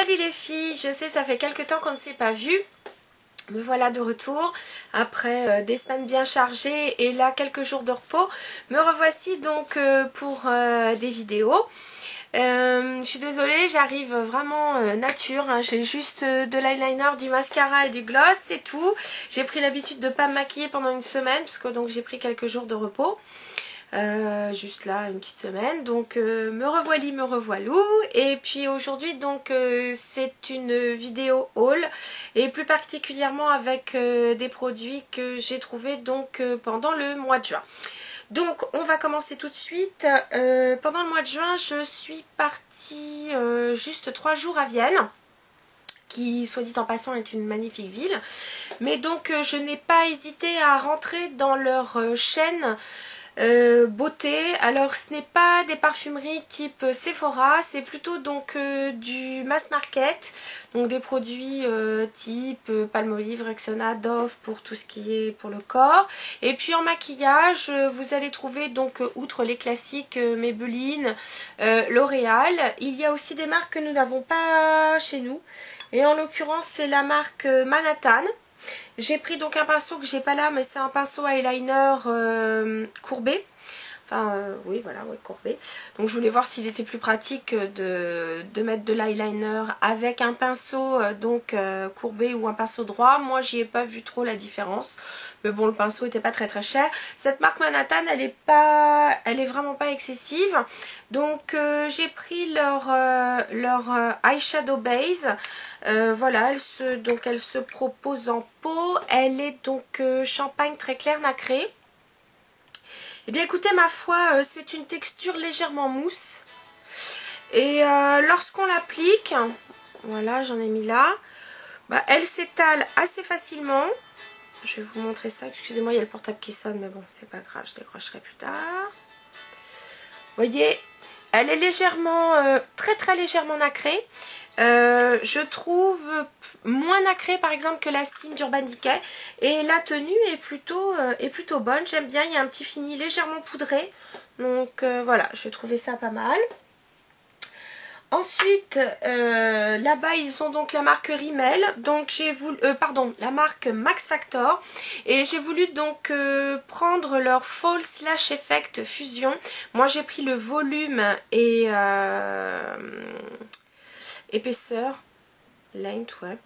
Salut les filles, je sais ça fait quelques temps qu'on ne s'est pas vu. Me voilà de retour après des semaines bien chargées et là quelques jours de repos. Me revoici donc pour des vidéos. Je suis désolée, j'arrive vraiment nature, hein. J'ai juste de l'eyeliner, du mascara et du gloss, c'est tout. J'ai pris l'habitude de ne pas me maquiller pendant une semaine parce que donc j'ai pris quelques jours de repos. Juste là une petite semaine, donc me revoilis, me revoilou. Et puis aujourd'hui donc c'est une vidéo haul et plus particulièrement avec des produits que j'ai trouvés donc pendant le mois de juin. Donc on va commencer tout de suite. Pendant le mois de juin je suis partie juste 3 jours à Vienne, qui soit dit en passant est une magnifique ville, mais donc je n'ai pas hésité à rentrer dans leur chaîne beauté. Alors ce n'est pas des parfumeries type Sephora, c'est plutôt donc du mass market, donc des produits type Palmolive, Rexona, Dove pour tout ce qui est pour le corps. Et puis en maquillage vous allez trouver donc outre les classiques Maybelline, L'Oréal, il y a aussi des marques que nous n'avons pas chez nous et en l'occurrence c'est la marque Manhattan. J'ai pris donc un pinceau que j'ai pas là, mais c'est un pinceau eyeliner courbé. Enfin, oui, voilà, ouais, courbé. Donc je voulais voir s'il était plus pratique de mettre de l'eyeliner avec un pinceau courbé ou un pinceau droit. Moi, j'y ai pas vu trop la différence. Mais bon, le pinceau était pas très très cher. Cette marque Manhattan, elle est vraiment pas excessive. Donc j'ai pris leur eyeshadow base. Voilà, elle se propose en pot. Elle est donc champagne très clair nacré. Eh bien écoutez, ma foi, c'est une texture légèrement mousse. Et lorsqu'on l'applique, voilà, j'en ai mis là, bah, elle s'étale assez facilement. Je vais vous montrer ça. Excusez-moi, il y a le portable qui sonne, mais bon, c'est pas grave, je décrocherai plus tard. Vous voyez, elle est légèrement, très très légèrement nacrée. Je trouve moins nacrée par exemple que la Cime d'Urban Decay, et la tenue est plutôt bonne, j'aime bien. Il y a un petit fini légèrement poudré, donc voilà, j'ai trouvé ça pas mal. Ensuite, là-bas ils ont donc la marque Rimmel, donc j'ai voulu, la marque Max Factor, et j'ai voulu donc prendre leur Fall Slash Effect Fusion. Moi j'ai pris le volume et épaisseur, length, ouais.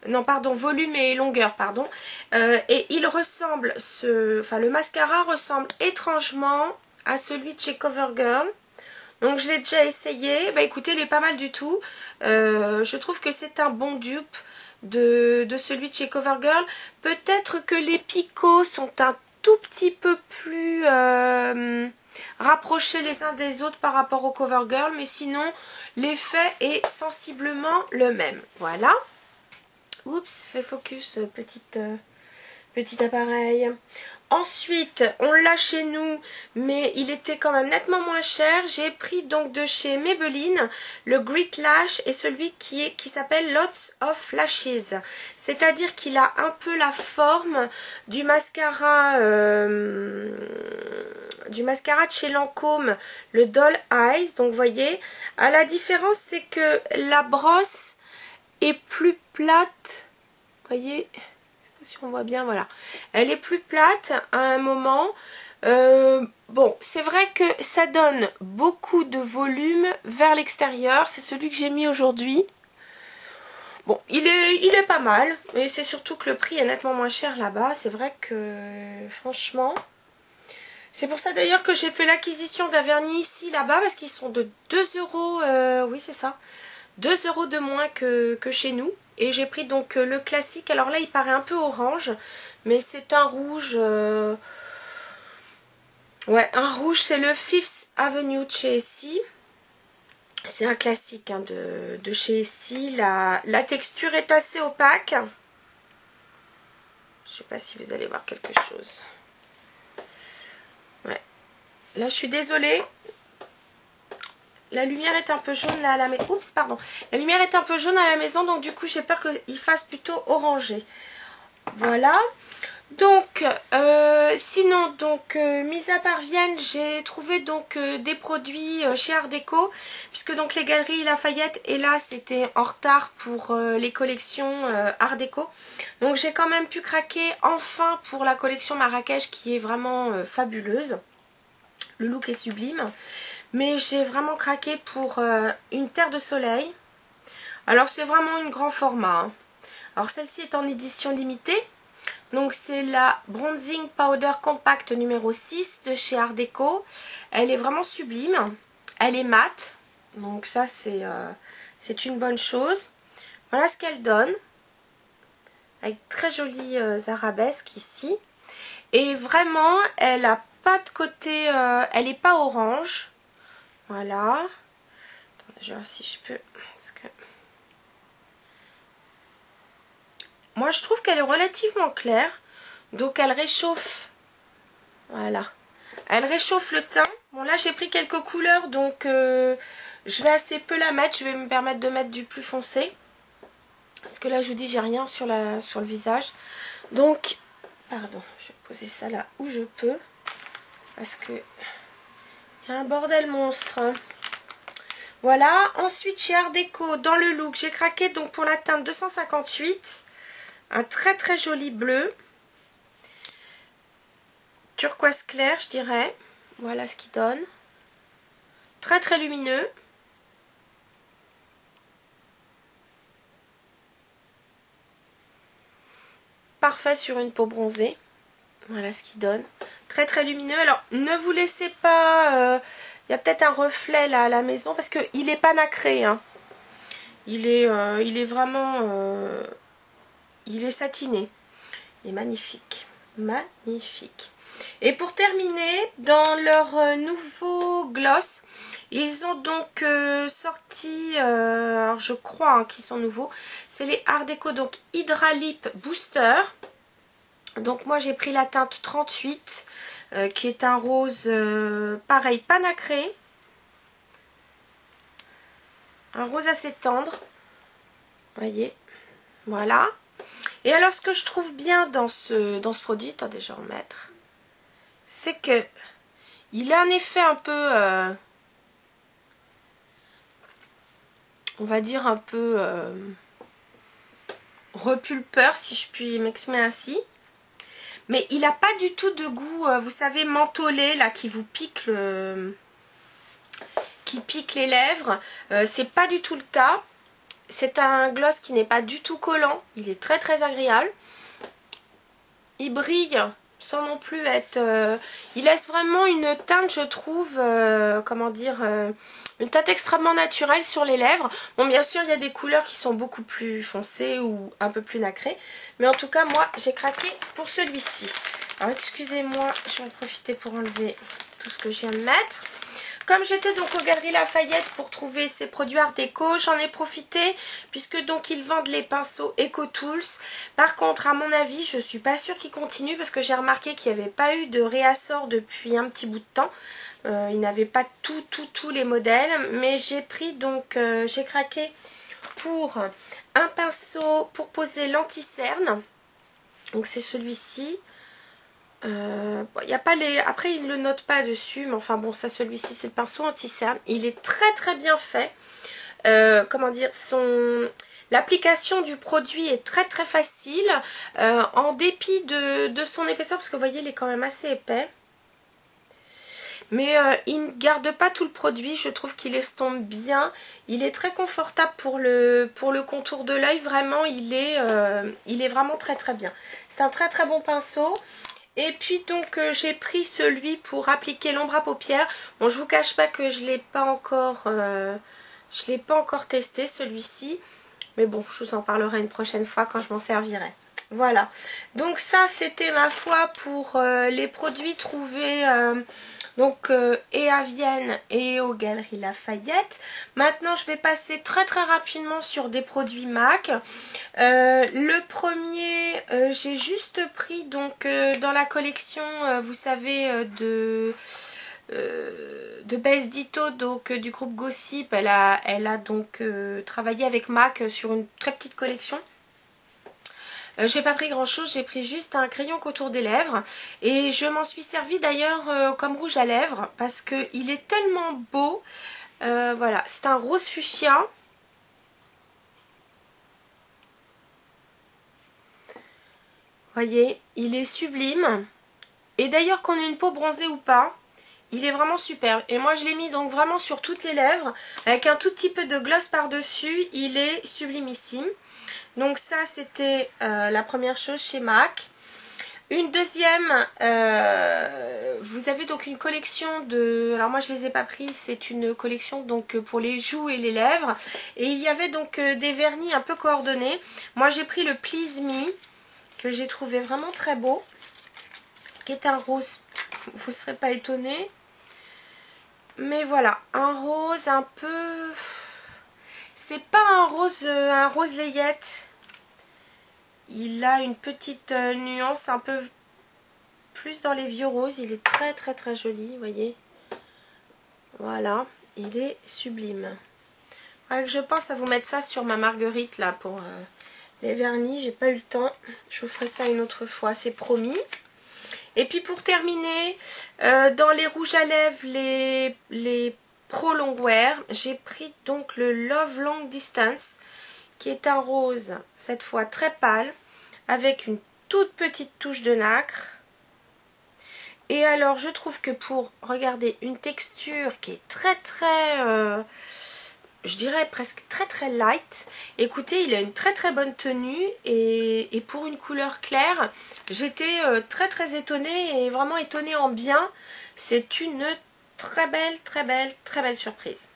Non, pardon, volume et longueur, pardon. Et il ressemble, le mascara ressemble étrangement à celui de chez CoverGirl. Donc je l'ai déjà essayé. Bah écoutez, il est pas mal du tout. Je trouve que c'est un bon dupe de celui de chez CoverGirl. Peut-être que les picots sont un tout petit peu plus rapprochés les uns des autres par rapport au CoverGirl, mais sinon l'effet est sensiblement le même. Voilà. Oups, fais focus, petit appareil. Ensuite, on l'a chez nous, mais il était quand même nettement moins cher. J'ai pris donc de chez Maybelline le Grit Lash et celui qui s'appelle Lots of Lashes. C'est-à-dire qu'il a un peu la forme du mascara de chez Lancôme, le Doll Eyes. Donc vous voyez, la différence c'est que la brosse est plus plate. Vous voyez, si on voit bien, voilà, elle est plus plate à un moment. Bon, c'est vrai que ça donne beaucoup de volume vers l'extérieur. C'est celui que j'ai mis aujourd'hui. Bon, il est pas mal, mais c'est surtout que le prix est nettement moins cher là-bas. C'est vrai que franchement, c'est pour ça d'ailleurs que j'ai fait l'acquisition d'un vernis ici là-bas, parce qu'ils sont de 2 €, oui c'est ça, 2 € de moins que chez nous. Et j'ai pris donc le classique. Alors là il paraît un peu orange, mais c'est un rouge, ouais, un rouge, c'est le Fifth Avenue de chez Essie. C'est un classique hein, de chez Essie. La texture est assez opaque. Je sais pas si vous allez voir quelque chose. Ouais. Là je suis désolée. La lumière est un peu jaune là à la maison. Oups, pardon. La lumière est un peu jaune à la maison, donc du coup j'ai peur qu'il fasse plutôt orangé. Voilà. Donc, sinon, donc, mis à part Vienne, j'ai trouvé donc des produits chez Art Déco, puisque donc les Galeries Lafayette, et là, c'était en retard pour les collections Art Déco. Donc, j'ai quand même pu craquer enfin pour la collection Marrakech, qui est vraiment fabuleuse. Le look est sublime. Mais j'ai vraiment craqué pour une Terre de Soleil. Alors, c'est vraiment une grand format, hein. Alors, celle-ci est en édition limitée. Donc c'est la Bronzing Powder Compact numéro 6 de chez Art Déco. Elle est vraiment sublime. Elle est mate. Donc ça c'est une bonne chose. Voilà ce qu'elle donne. Avec très jolies arabesques ici. Et vraiment elle a pas de côté... elle n'est pas orange. Voilà. Attendez, je vais voir si je peux... Parce que... Moi je trouve qu'elle est relativement claire. Donc elle réchauffe, voilà, elle réchauffe le teint. Bon là j'ai pris quelques couleurs donc je vais assez peu la mettre, je vais me permettre de mettre du plus foncé. Parce que là je vous dis j'ai rien sur le visage. Donc, pardon, je vais poser ça là où je peux. Parce que il y a un bordel monstre. Voilà, ensuite chez Art Déco dans le look j'ai craqué donc pour la teinte 258. Un très très joli bleu. Turquoise clair je dirais, voilà ce qu'il donne, très très lumineux, parfait sur une peau bronzée, voilà ce qu'il donne, très très lumineux. Alors ne vous laissez pas, il y a peut-être un reflet là à la maison parce qu'il n'est pas nacré, hein. Il est vraiment, il est satiné, il est magnifique, magnifique. Et pour terminer, dans leur nouveau gloss, ils ont donc sorti, alors je crois hein, qu'ils sont nouveaux, c'est les Art Déco, donc Hydra Lip Booster. Donc moi j'ai pris la teinte 38, qui est un rose, pareil, pas nacré. Un rose assez tendre, voyez, voilà. Et alors ce que je trouve bien dans ce produit, attendez je vais en remettre, c'est que il a un effet un peu, on va dire un peu repulpeur si je puis m'exprimer ainsi. Mais il n'a pas du tout de goût, vous savez, mentholé là qui vous pique qui pique les lèvres. C'est pas du tout le cas. C'est un gloss qui n'est pas du tout collant. Il est très très agréable. Il brille sans non plus être... il laisse vraiment une teinte, je trouve, comment dire, une teinte extrêmement naturelle sur les lèvres. Bon, bien sûr, il y a des couleurs qui sont beaucoup plus foncées ou un peu plus nacrées. Mais en tout cas, moi, j'ai craqué pour celui-ci. Alors, excusez-moi, je vais en profiter pour enlever tout ce que je viens de mettre. Comme j'étais donc aux Galeries Lafayette pour trouver ces produits Art Déco, j'en ai profité puisque donc ils vendent les pinceaux Eco Tools. Par contre, à mon avis, je suis pas sûre qu'ils continuent parce que j'ai remarqué qu'il n'y avait pas eu de réassort depuis un petit bout de temps. Ils n'avaient pas tous les modèles, mais j'ai pris donc, j'ai craqué pour un pinceau pour poser l'anti-cerne. Donc c'est celui-ci. Y a pas les... Après il ne le note pas dessus, mais enfin bon, ça, celui-ci c'est le pinceau anti-cerne. Il est très très bien fait. Comment dire, l'application du produit est très très facile, en dépit de son épaisseur, parce que vous voyez il est quand même assez épais. Mais il ne garde pas tout le produit, je trouve qu'il estompe bien. Il est très confortable pour le contour de l'œil, vraiment il est vraiment très très bien. C'est un très très bon pinceau. Et puis donc j'ai pris celui pour appliquer l'ombre à paupières. Bon, je vous cache pas que je l'ai pas encore testé celui-ci, mais bon, je vous en parlerai une prochaine fois quand je m'en servirai. Voilà, donc ça c'était ma foi pour les produits trouvés donc et à Vienne et aux Galeries Lafayette. Maintenant je vais passer très très rapidement sur des produits MAC. Le premier, j'ai juste pris donc dans la collection, vous savez, de Bess Ditto, donc du groupe Gossip. Elle a donc travaillé avec MAC sur une très petite collection. J'ai pas pris grand chose, j'ai pris juste un crayon contour des lèvres. Et je m'en suis servi d'ailleurs comme rouge à lèvres parce qu'il est tellement beau. Voilà, c'est un rose fuchsia. Voyez, il est sublime. Et d'ailleurs qu'on ait une peau bronzée ou pas, il est vraiment superbe. Et moi je l'ai mis donc vraiment sur toutes les lèvres, avec un tout petit peu de gloss par-dessus. Il est sublimissime. Donc ça c'était la première chose chez MAC. Une deuxième, vous avez donc une collection de... Alors moi je les ai pas pris, c'est une collection donc pour les joues et les lèvres. Et il y avait donc des vernis un peu coordonnés. Moi j'ai pris le Please Me, que j'ai trouvé vraiment très beau, qui est un rose, vous ne serez pas étonnés. Mais voilà, un rose un peu... C'est pas un rose layette. Il a une petite nuance un peu plus dans les vieux roses. Il est très très très joli, vous voyez. Voilà, il est sublime. Ouais, je pense à vous mettre ça sur ma marguerite là pour les vernis. J'ai pas eu le temps. Je vous ferai ça une autre fois, c'est promis. Et puis pour terminer, dans les rouges à lèvres, les Pro Longwear, j'ai pris donc le Love Long Distance, qui est un rose, cette fois très pâle, avec une toute petite touche de nacre. Et alors je trouve que pour, regarder, une texture qui est très très, je dirais presque très très light. Écoutez, il a une très très bonne tenue et pour une couleur claire, j'étais très très étonnée et vraiment étonnée en bien. C'est une très belle surprise.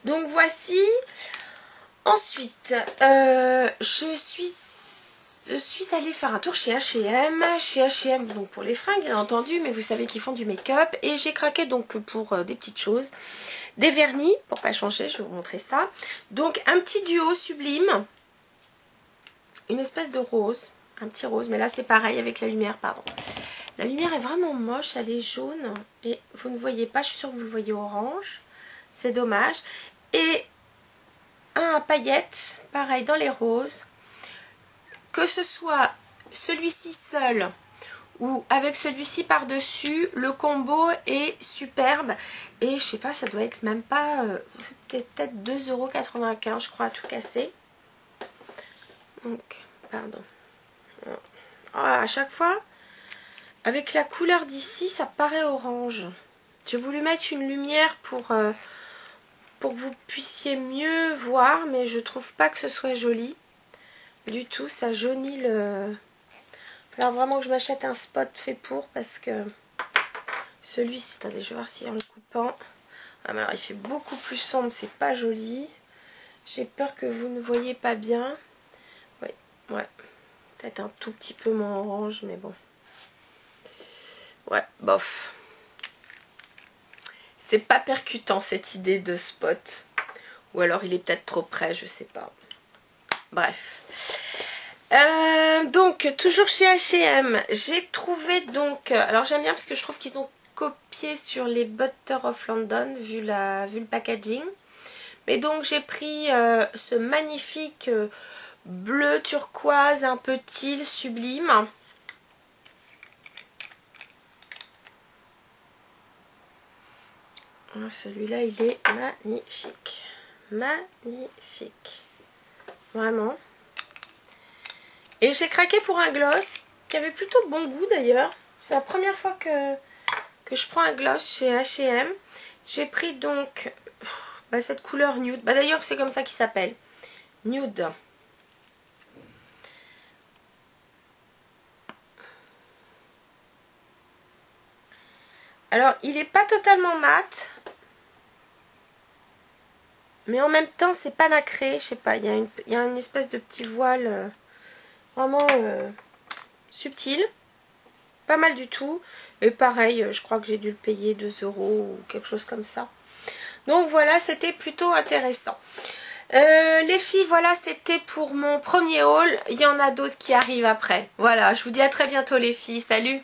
Donc voici. Ensuite, je suis allée faire un tour chez H&M. Chez H&M, donc pour les fringues bien entendu, mais vous savez qu'ils font du make-up. Et j'ai craqué donc pour des petites choses. Des vernis, pour pas changer, je vais vous montrer ça. Donc un petit duo sublime. Une espèce de rose. Un petit rose, mais là c'est pareil avec la lumière, pardon. La lumière est vraiment moche, elle est jaune. Et vous ne voyez pas, je suis sûre que vous le voyez orange. C'est dommage. Et un à paillettes, pareil dans les roses. Que ce soit celui-ci seul ou avec celui-ci par-dessus, le combo est superbe. Et je sais pas, ça doit être même pas... peut-être 2,95 € je crois, à tout casser. Donc, pardon. Ah, à chaque fois, avec la couleur d'ici, ça paraît orange. J'ai voulu mettre une lumière pour que vous puissiez mieux voir, mais je trouve pas que ce soit joli du tout. Ça jaunit le... Il va falloir vraiment que je m'achète un spot fait pour, parce que celui-ci, attendez, je vais voir si en le coupant... Ah, mais alors il fait beaucoup plus sombre, c'est pas joli. J'ai peur que vous ne voyez pas bien. Oui, ouais, peut-être un tout petit peu moins orange, mais bon. Ouais, bof. C'est pas percutant cette idée de spot. Ou alors il est peut-être trop près, je sais pas. Bref. Donc, toujours chez H&M, j'ai trouvé donc... Alors j'aime bien parce que je trouve qu'ils ont copié sur les Butter of London, vu le packaging. Mais donc j'ai pris ce magnifique bleu turquoise, un peu teal, sublime. Celui-là, il est magnifique. Magnifique. Vraiment. Et j'ai craqué pour un gloss qui avait plutôt bon goût d'ailleurs. C'est la première fois que je prends un gloss chez H&M. J'ai pris donc cette couleur nude. D'ailleurs, c'est comme ça qu'il s'appelle. Nude. Alors, il n'est pas totalement mat. Mais en même temps, c'est pas nacré. Je sais pas, il y a une espèce de petit voile vraiment subtil. Pas mal du tout. Et pareil, je crois que j'ai dû le payer 2 € ou quelque chose comme ça. Donc voilà, c'était plutôt intéressant. Les filles, voilà, c'était pour mon premier haul. Il y en a d'autres qui arrivent après. Voilà, je vous dis à très bientôt les filles. Salut!